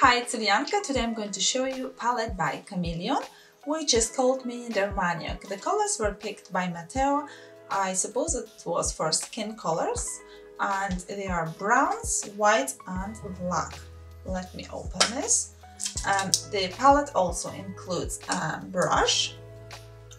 Hi, it's Ulianka. Today I'm going to show you a palette by Cameleon, which is called Dermaniac. The colors were picked by Matteoo. I suppose it was for skin colors, and they are browns, white and black. Let me open this. The palette also includes a brush.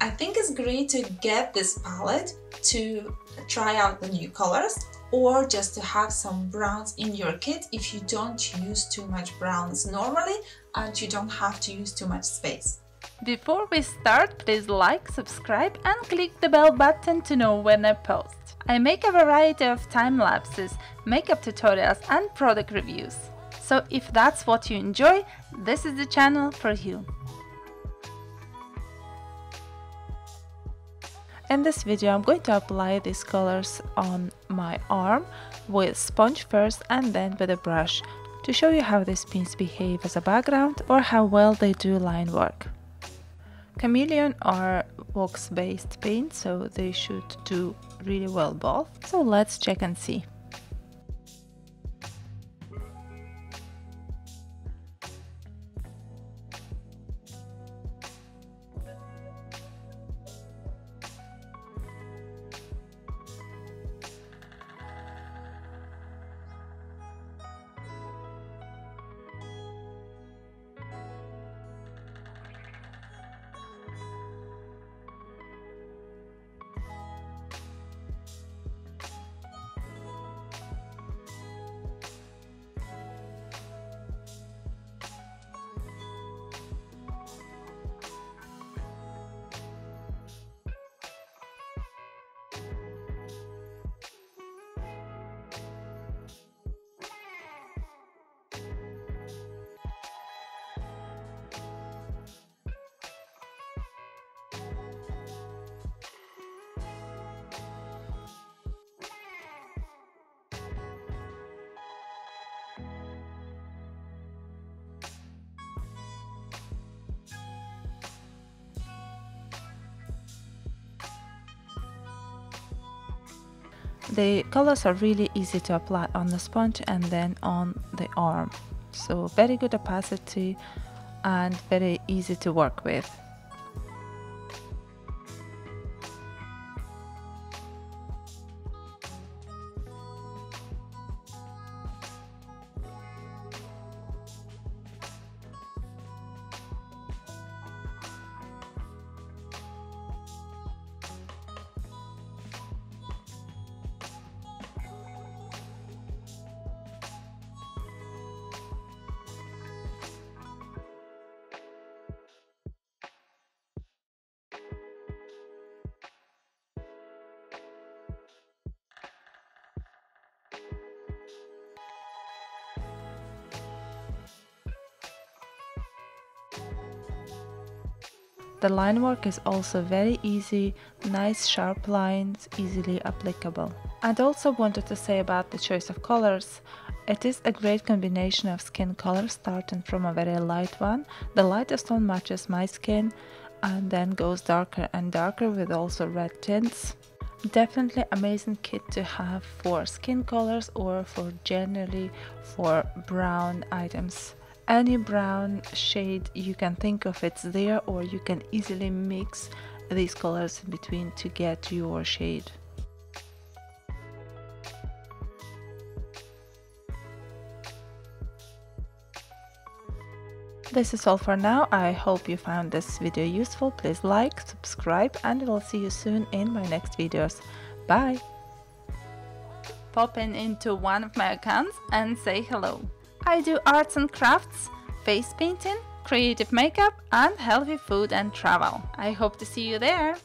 I think it's great to get this palette to try out the new colors, or just to have some browns in your kit if you don't use too much browns normally and you don't have to use too much space. Before we start, please like, subscribe and click the bell button to know when I post. I make a variety of time lapses, makeup tutorials and product reviews. So if that's what you enjoy, this is the channel for you. In this video, I'm going to apply these colors on my arm with sponge first and then with a brush to show you how these paints behave as a background or how well they do line work. Cameleon are wax-based paints, so they should do really well both. So let's check and see. The colors are really easy to apply on the sponge and then on the arm, so very good opacity and very easy to work with. The line work is also very easy, nice sharp lines, easily applicable. And also wanted to say about the choice of colors. It is a great combination of skin colors, starting from a very light one. The lightest one matches my skin and then goes darker and darker with also red tints. Definitely amazing kit to have for skin colors or for generally for brown items. Any brown shade you can think of, it's there, or you can easily mix these colors in between to get your shade. This is all for now. I hope you found this video useful. Please like, subscribe, and we'll see you soon in my next videos. Bye! Pop into one of my accounts and say hello. I do arts and crafts, face painting, creative makeup and healthy food and travel. I hope to see you there!